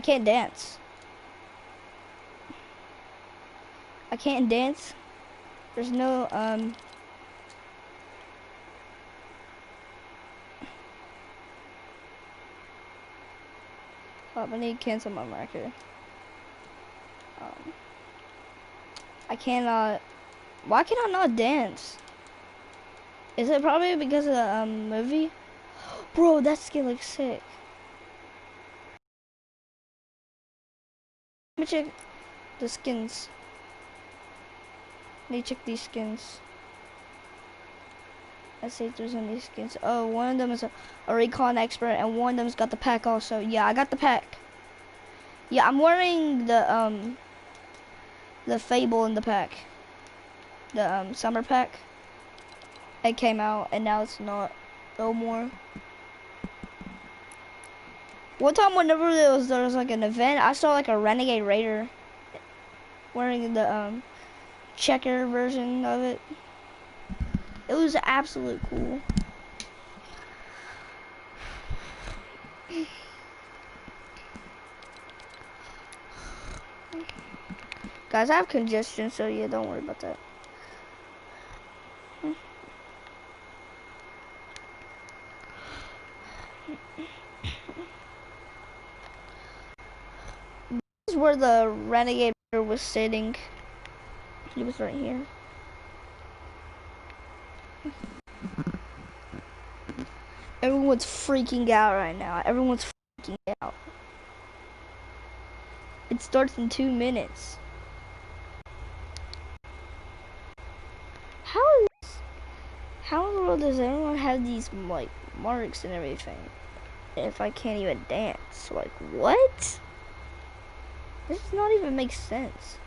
I can't dance. I can't dance. There's no, oh, I need to cancel my marker. I cannot, why can I not dance? Is it probably because of the, movie? Bro, that skin looks sick. Let me check the skins. Let me check these skins. Let's see if there's any skins. Oh, one of them is a recon expert, and one of them's got the pack also. Yeah, I got the pack. Yeah, I'm wearing the Fable in the pack. The summer pack. It came out, and now it's not no more. One time, whenever there was like an event, I saw like a Renegade Raider wearing the checker version of it. It was absolutely cool. Guys, I have congestion, so yeah, don't worry about that. This is where the Renegade was sitting. He was right here. Everyone's freaking out right now. Everyone's freaking out. It starts in 2 minutes. How in the world does everyone have these like marks and everything if I can't even dance? Like what? This does not even make sense.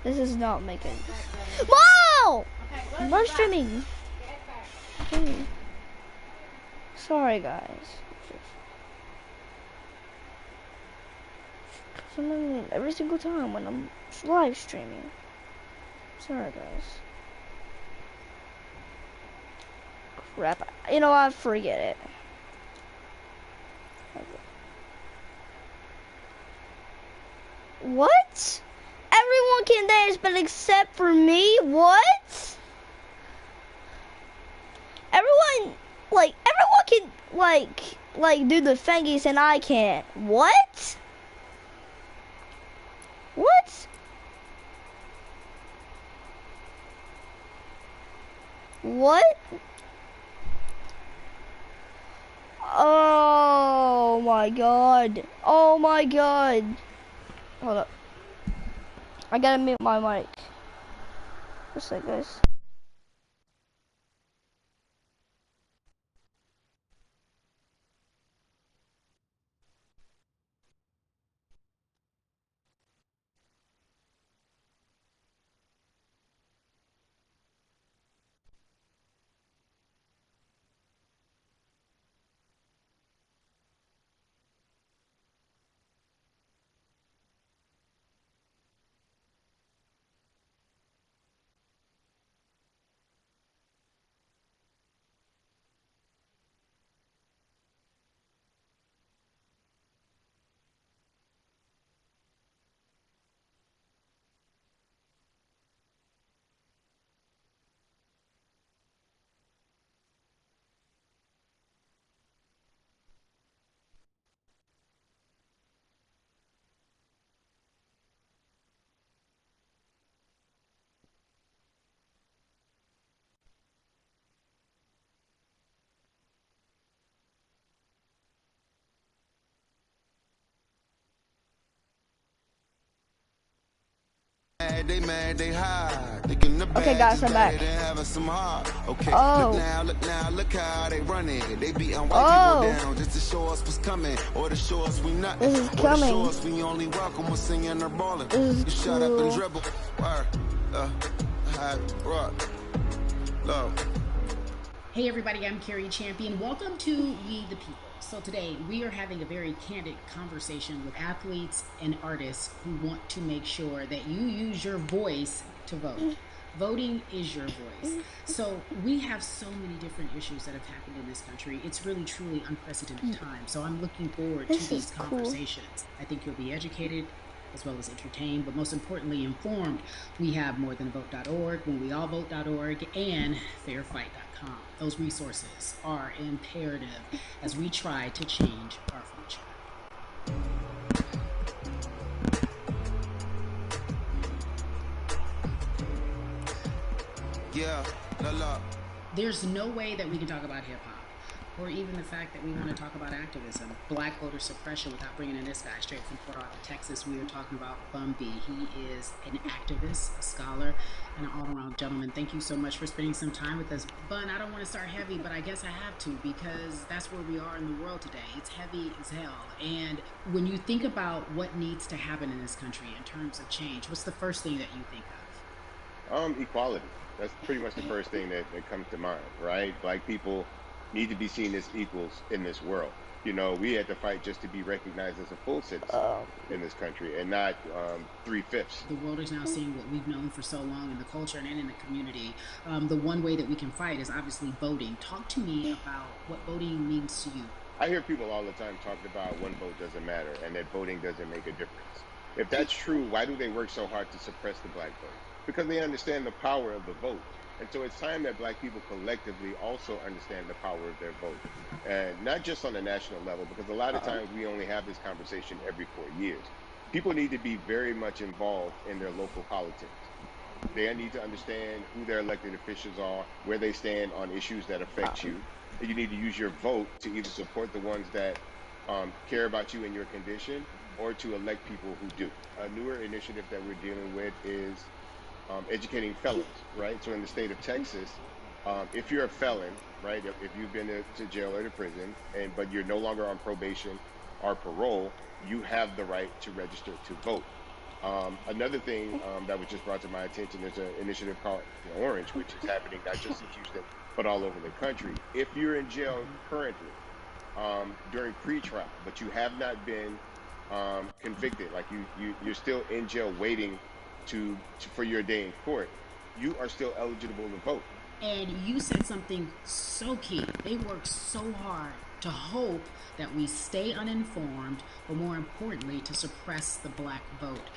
This is not making. Wow! I'm live streaming. Okay. Sorry guys. Every single time when I'm live streaming. Sorry guys. Crap. You know what? Forget it. What? Everyone can dance, but except for me? What? Everyone can like do the thingies and I can't. What? What? What? Oh my god. Oh my god. Hold up. I gotta mute my mic. Just like guys. Okay guys, I'm back. Oh. Look how they running. They beating white people down just to show us what's coming. Or to show us we not. This is coming. Or to show us we only welcome when singing or balling. This is Shut up and dribble. Hey everybody, I'm Carrie Champion. Welcome to We the People. So today we are having a very candid conversation with athletes and artists who want to make sure that you use your voice to vote. Voting is your voice. So we have so many different issues that have happened in this country. It's really, truly unprecedented time. So I'm looking forward to This is these cool. conversations. I think you'll be educated as well as entertained, but most importantly, informed. We have morethanavote.org, whenweallvote.org, and fairfight.com. Those resources are imperative as we try to change our future. Yeah, la. There's no way that we can talk about hip hop or even the fact that we want to talk about activism, black voter suppression, without bringing in this guy straight from Port Arthur, Texas. We are talking about Bun B. He is an activist, a scholar, and an all-around gentleman. Thank you so much for spending some time with us. Bun, I don't want to start heavy, but I guess I have to because that's where we are in the world today. It's heavy as hell. And when you think about what needs to happen in this country in terms of change, what's the first thing that you think of? Equality. That's pretty much the first thing that comes to mind, right? Black people need to be seen as equals in this world. You know, we had to fight just to be recognized as a full citizen in this country and not 3/5. The world is now seeing what we've known for so long in the culture and in the community. The one way that we can fight is obviously voting. Talk to me about what voting means to you. I hear people all the time talking about one vote doesn't matter and that voting doesn't make a difference. If that's true, why do they work so hard to suppress the black vote? Because they understand the power of the vote. And so it's time that black people collectively also understand the power of their vote. And not just on a national level, because a lot of times we only have this conversation every 4 years. People need to be very much involved in their local politics. They need to understand who their elected officials are, where they stand on issues that affect you. And you need to use your vote to either support the ones that care about you and your condition, or to elect people who do. A newer initiative that we're dealing with is educating felons, right? So in the state of Texas, if you're a felon, right, if you've been to jail or to prison, but you're no longer on probation or parole, you have the right to register to vote. Another thing that was just brought to my attention is an initiative called Orange, which is happening not just in Houston, but all over the country. If you're in jail currently during pretrial, but you have not been convicted, like you're still in jail waiting for your day in court, you are still eligible to vote. And you said something so key. They work so hard to hope that we stay uninformed, but more importantly, to suppress the black vote.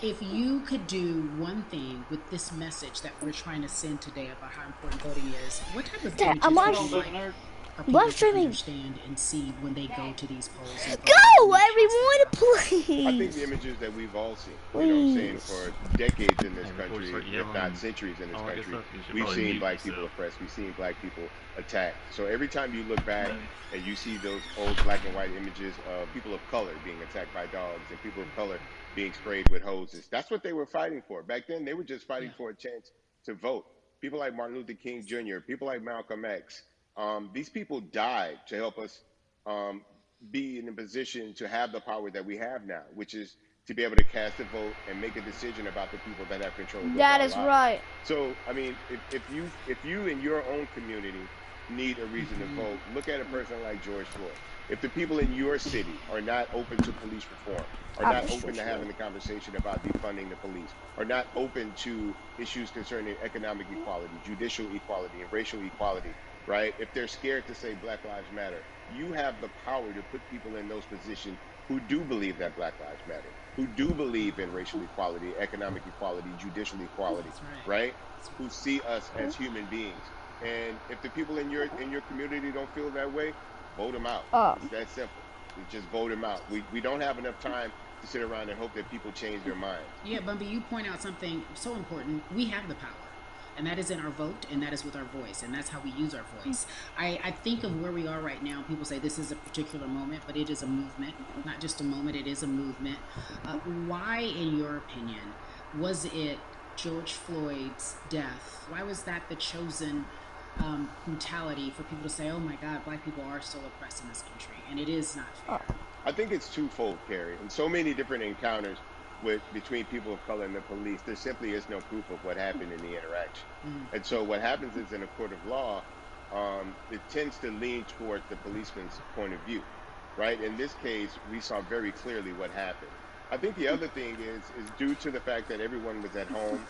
If you could do one thing with this message that we're trying to send today about how important voting is, what type of images would you like our people to understand and see when they go to these polls? Go, everyone, please. I think the images that we've all seen, you know what I'm saying, for decades in this country, if not centuries in this country, we've seen black people oppressed, we've seen black people attacked. So every time you look back and you see those old black and white images of people of color being attacked by dogs and people of color being sprayed with hoses, that's what they were fighting for. Back then, they were just fighting for a chance to vote. People like Martin Luther King Jr., people like Malcolm X, these people died to help us be in a position to have the power that we have now, which is to be able to cast a vote and make a decision about the people that have control of that our is lives. right. So, I mean, if you in your own community need a reason to vote, look at a person like George Floyd. If the people in your city are not open to police reform, are not open to having the conversation about defunding the police, are not open to issues concerning economic equality, judicial equality, and racial equality, right? If they're scared to say Black Lives Matter, you have the power to put people in those positions who do believe that Black Lives Matter, who do believe in racial equality, economic equality, judicial equality, right? Who see us as human beings. And if the people in your community don't feel that way, vote them out. It's that simple. It's just vote them out. We don't have enough time to sit around and hope that people change their minds. Yeah, Bumby, you point out something so important. We have the power. And that is in our vote, and that is with our voice, and that's how we use our voice. I think of where we are right now. People say this is a particular moment, but it is a movement. Not just a moment, it is a movement. Why, in your opinion, was it George Floyd's death? Why was that the chosen brutality for people to say, oh my God, black people are still oppressed in this country, and it is not fair? I think it's twofold, Carrie. In so many different encounters between people of color and the police, there simply is no proof of what happened in the interaction. And so what happens is in a court of law, it tends to lean towards the policeman's point of view, right? In this case, we saw very clearly what happened. I think the other thing is due to the fact that everyone was at home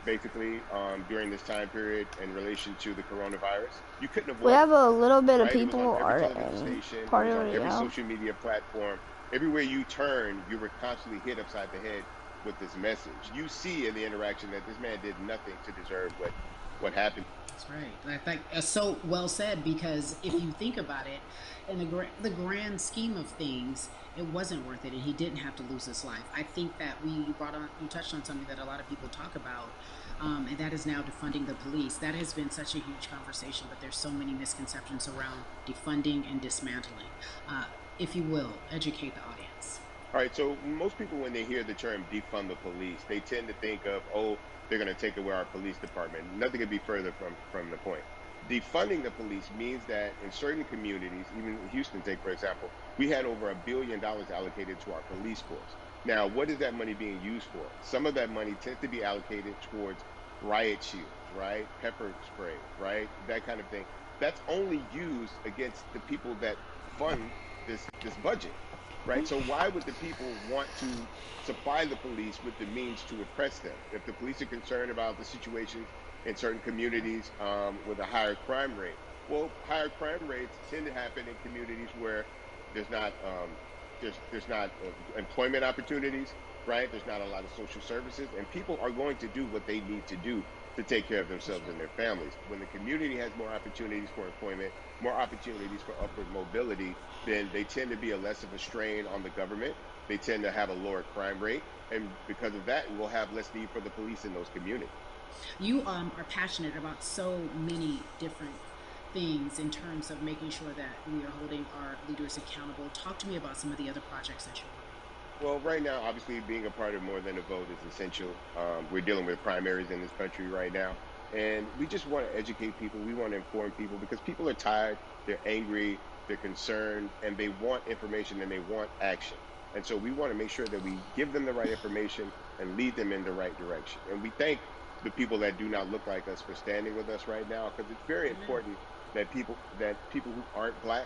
basically, during this time period in relation to the coronavirus. You couldn't We avoid it, have a little bit of right? It was on people every are television in station. It part was of on it, every social media platform. Everywhere you turn, you were constantly hit upside the head with this message. You see in the interaction that this man did nothing to deserve what happened. That's right. I think so well said, because if you think about it, in the grand scheme of things, it wasn't worth it, and he didn't have to lose his life. I think that you touched on something that a lot of people talk about, and that is now defunding the police. That has been such a huge conversation, but there's so many misconceptions around defunding and dismantling. If you will, educate the audience. All right, so most people, when they hear the term defund the police, they tend to think of, oh, they're going to take away our police department. Nothing could be further from the point. Defunding the police means that in certain communities, even in Houston, take for example, we had over $1 billion allocated to our police force. Now, what is that money being used for? Some of that money tends to be allocated towards riot shields, right? Pepper spray, right? That kind of thing. That's only used against the people that fund this budget, right? So why would the people want to supply the police with the means to oppress them? If the police are concerned about the situations in certain communities with a higher crime rate, well, higher crime rates tend to happen in communities where there's not employment opportunities, right? There's not a lot of social services, and people are going to do what they need to do to take care of themselves and their families. When the community has more opportunities for employment, more opportunities for upward mobility, then they tend to be a less of a strain on the government. They tend to have a lower crime rate, and because of that, we'll have less need for the police in those communities. You are passionate about so many different things in terms of making sure that we are holding our leaders accountable. Talk to me about some of the other projects that you're working Well, right now, obviously, being a part of More Than a Vote is essential. We're dealing with primaries in this country right now, and we just want to educate people. We want to inform people because people are tired, they're angry, they're concerned, and they want information and they want action. And so we want to make sure that we give them the right information and lead them in the right direction. And we thank the people that do not look like us for standing with us right now, because it's very on. Amen. important that people who aren't black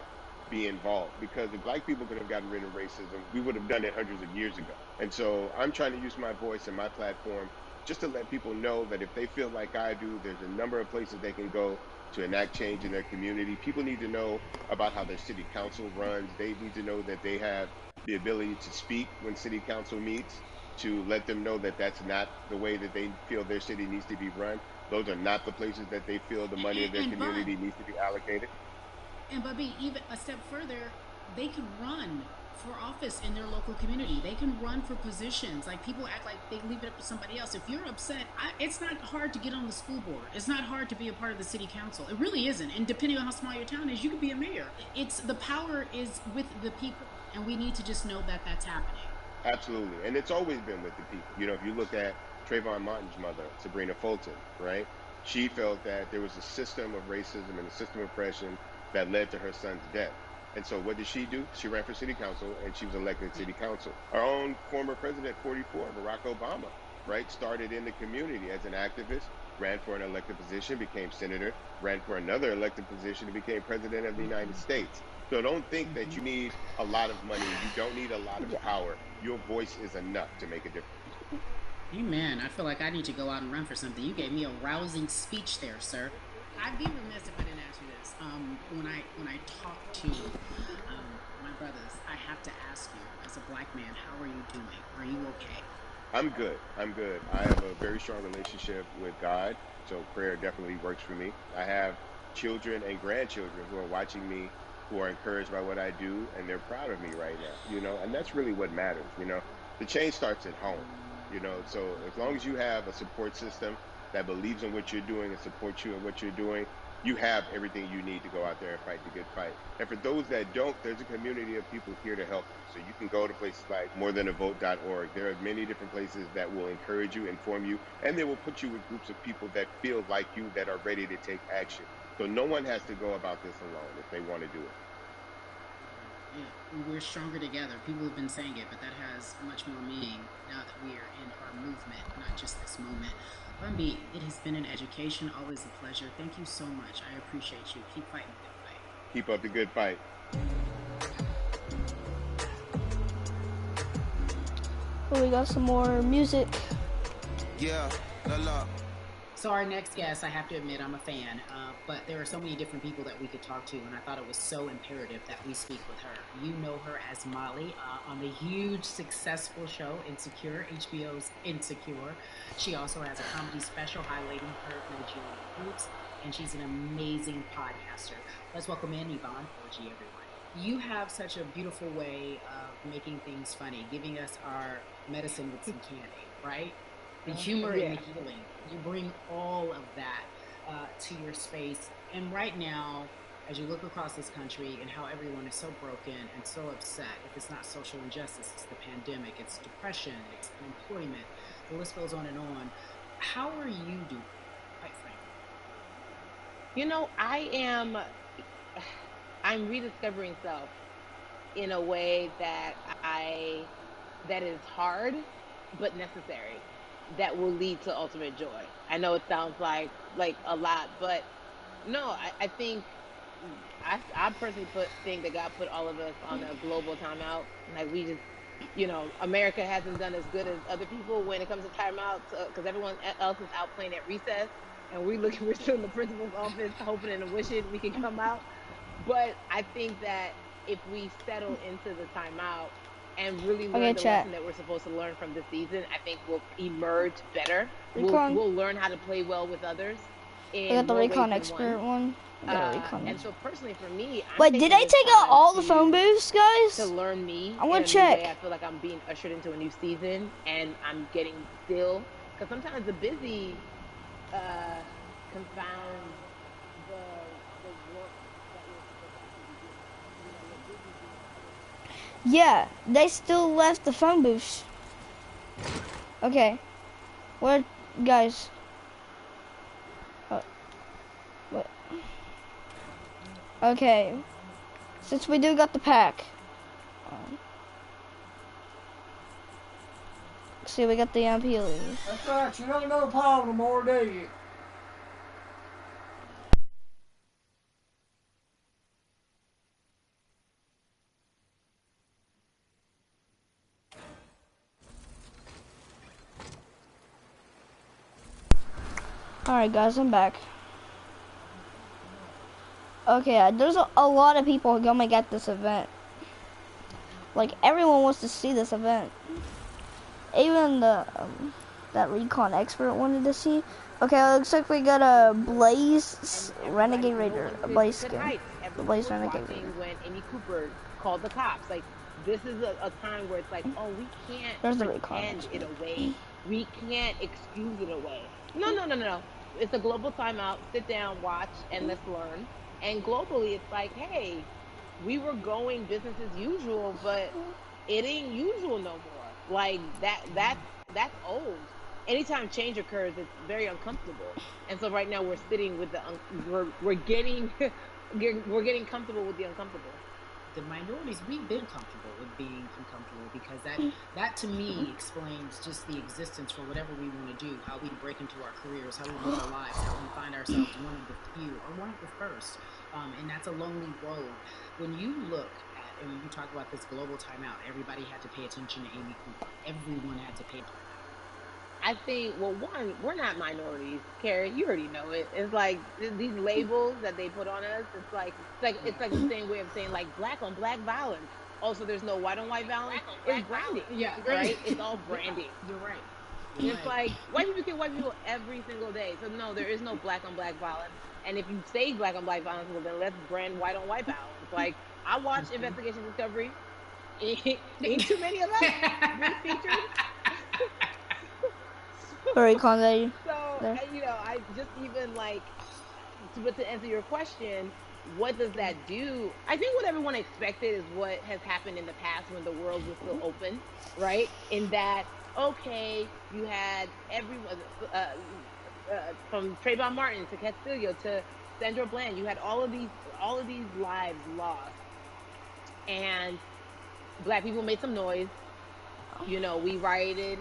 be involved, because if black people could have gotten rid of racism, we would have done it hundreds of years ago. And so I'm trying to use my voice and my platform just to let people know that if they feel like I do, there's a number of places they can go to enact change in their community. People need to know about how their city council runs. They need to know that they have the ability to speak when city council meets, to let them know that that's not the way that they feel their city needs to be run. Those are not the places that they feel the And, money of their and, but community needs to be allocated. but be even a step further, they can run for office in their local community. They can run for positions. Like, people act like they leave it up to somebody else. If you're upset, it's not hard to get on the school board. It's not hard to be a part of the city council. It really isn't. And depending on how small your town is, you could be a mayor. It's the power is with the people, and we need to just know that that's happening. Absolutely. And it's always been with the people. You know, if you look at Trayvon Martin's mother, Sabrina Fulton, right? She felt that there was a system of racism and a system of oppression that led to her son's death. And so what did she do? She ran for city council and she was elected Yeah. city council. Our own former president, 44, Barack Obama, right? Started in the community as an activist, ran for an elected position, became senator, ran for another elected position, and became president of the United States. So don't think that you need a lot of money. You don't need a lot of Yeah. power. Your voice is enough to make a difference. Amen. I feel like I need to go out and run for something. You gave me a rousing speech there, sir. I'd be remiss if I didn't ask you this. When I talk to my brothers, I have to ask you, as a black man, how are you doing? Are you okay? I'm good. I'm good. I have a very strong relationship with God, so prayer definitely works for me. I have children and grandchildren who are watching me, who are encouraged by what I do, and they're proud of me right now, and that's really what matters, The change starts at home, so as long as you have a support system that believes in what you're doing and supports you in what you're doing, you have everything you need to go out there and fight the good fight. And for those that don't, there's a community of people here to help you. So you can go to places like morethanavote.org. There are many different places that will encourage you, inform you, and they will put you with groups of people that feel like you, that are ready to take action. So no one has to go about this alone if they want to do it. Yeah, we're stronger together. People have been saying it, but that has much more meaning now that we are in our movement, not just this moment. Bumby, it has been an education, always a pleasure. Thank you so much. I appreciate you. Keep fighting the good fight. Keep up the good fight. Well, we got some more music. Yeah, la la. So our next guest, I have to admit, I'm a fan, but there are so many different people that we could talk to, and I thought it was so imperative that we speak with her. You know her as Molly on the huge, successful show Insecure, HBO's Insecure. She also has a comedy special highlighting her Nigerian roots, and she's an amazing podcaster. Let's welcome in Yvonne Orji, everyone. You have such a beautiful way of making things funny, giving us our medicine with some candy, right? The humor and the Yeah. healing. You bring all of that to your space. And right now, as you look across this country and how everyone is so broken and so upset, if it's not social injustice, it's the pandemic, it's depression, it's unemployment, the list goes on and on. How are you doing, quite frankly? I'm rediscovering self in a way that is hard but necessary, that will lead to ultimate joy. I know it sounds like a lot, but no, I think I personally think that God put all of us on a global timeout. Like we just, America hasn't done as good as other people when it comes to timeouts, because everyone else is out playing at recess, and we're still in the principal's office hoping and wishing we can come out. But I think that if we settle into the timeout and really Okay, learn the chat. lesson that we're supposed to learn from this season, I think we'll emerge better. Recon. We'll learn how to play well with others I got in the more ways recon than expert one. one. I got a recon And expert. so personally for me, I'm Wait, did taking I this take out time all the phone booths, to guys? learn me I'm in gonna a new way. I check. feel like I'm being ushered into a new season, and I'm getting still, because sometimes the busy confounds the work that we're supposed to actually be doing. We're busy doing other Yeah, they still left the phone booths. Okay, what, guys? What? Okay, since we do got the pack. See, we got the Peelies. That's right, you don't know Paul no more, do you? Alright, guys, I'm back. Okay, there's a lot of people gonna get this event. Like, everyone wants to see this event. Even the that recon expert wanted to see. Okay, it looks like we got a Blaze Renegade Raider, a Blaze skin. The Blaze Renegade Raider. when Amy Cooper called the cops. Like, this is a time where it's like, oh, we can't There's the recon pretend expert. it away. We can't excuse it away. No. It's a global timeout. Sit down, watch, and let's learn. And globally, it's like, hey, we were going business as usual, but it ain't usual no more. Like that's old. Anytime change occurs, it's very uncomfortable. And so right now we're sitting with we're getting we're getting comfortable with the uncomfortable. The minorities, we've been comfortable with being uncomfortable, because that to me explains just the existence for whatever we want to do, how we break into our careers, how we live our lives, how we find ourselves one of the few or one of the first. And that's a lonely road. When you look at, and when you talk about this global timeout, everybody had to pay attention to Amy Cooper. Everyone had to pay attention. I think, well, one, we're not minorities, Carrie. You already know it. It's like these labels that they put on us. It's like the same way of saying like black on black violence. Also, there's no white on white violence. It's branding, Yeah, right? It's all branding. Yeah, you're right. And You're it's right. like white people kill white people every single day. So no, there is no black on black violence. And if you say black on black violence, well then let's brand white on white violence. Like I watch Investigation Discovery. Ain't too many of us being featured. Recon lady. So, There. I just even like, but to answer your question, what does that do? I think what everyone expected is what has happened in the past when the world was still open, right? In that, okay, you had everyone, from Trayvon Martin to Castillo to Sandra Bland, you had all of these lives lost, and Black people made some noise. We rioted,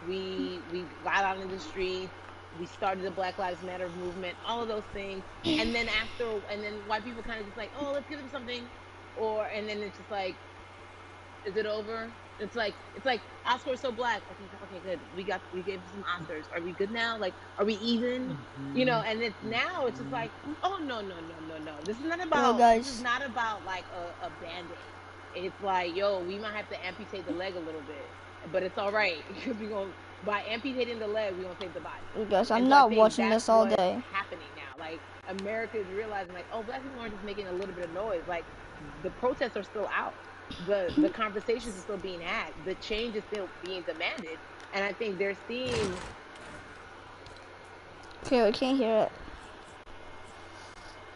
we got out in the streets, we started the Black Lives Matter movement, all of those things. And then white people kind of just like, oh, let's give them something. And then it's just like, Is it over? It's like Oscar is so black. Okay, good. We gave some Oscars. Are we good now? Like, are we even? And it's now it's just like, oh no, no, no, no, no. Yo, This is guys. not about like a band-aid. It's like, yo, we might have to amputate the leg a little bit. But it's all right because we're gonna by amputating the leg, we're gonna save the body. Yo, guys, And I'm so I not think watching that's this all what's day. happening now. Like America is realizing like, oh, black people aren't just making a little bit of noise. Like the protests are still out. The conversations are still being had. The change is still being demanded. And I think they're seeing. Okay, I can't hear it.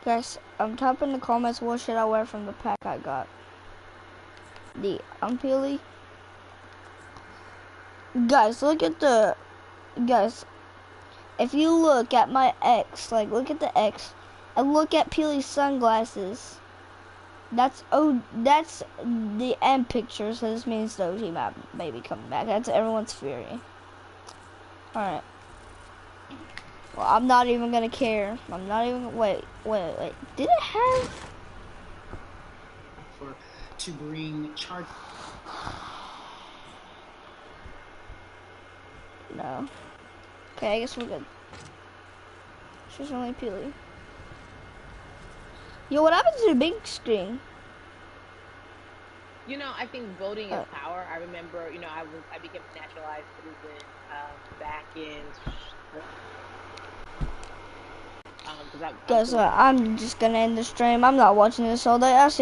Guys, I'm typing in the comments, what should I wear from the pack I got? The unpeely. Guys, guys, if you look at my X, like look at the X, and look at Peely's sunglasses. That's the end picture, so this means the OG map may be coming back. That's everyone's theory. Alright. Well, I'm not even gonna care. I'm not even, wait. Did it have? To bring charge. No. Okay, I guess we're good. She's only Peely. Yo, what happened to the big screen? I think voting is power. I remember, I became a naturalized citizen back in. Guys, I'm just gonna end the stream. I'm not watching this all day. I'll see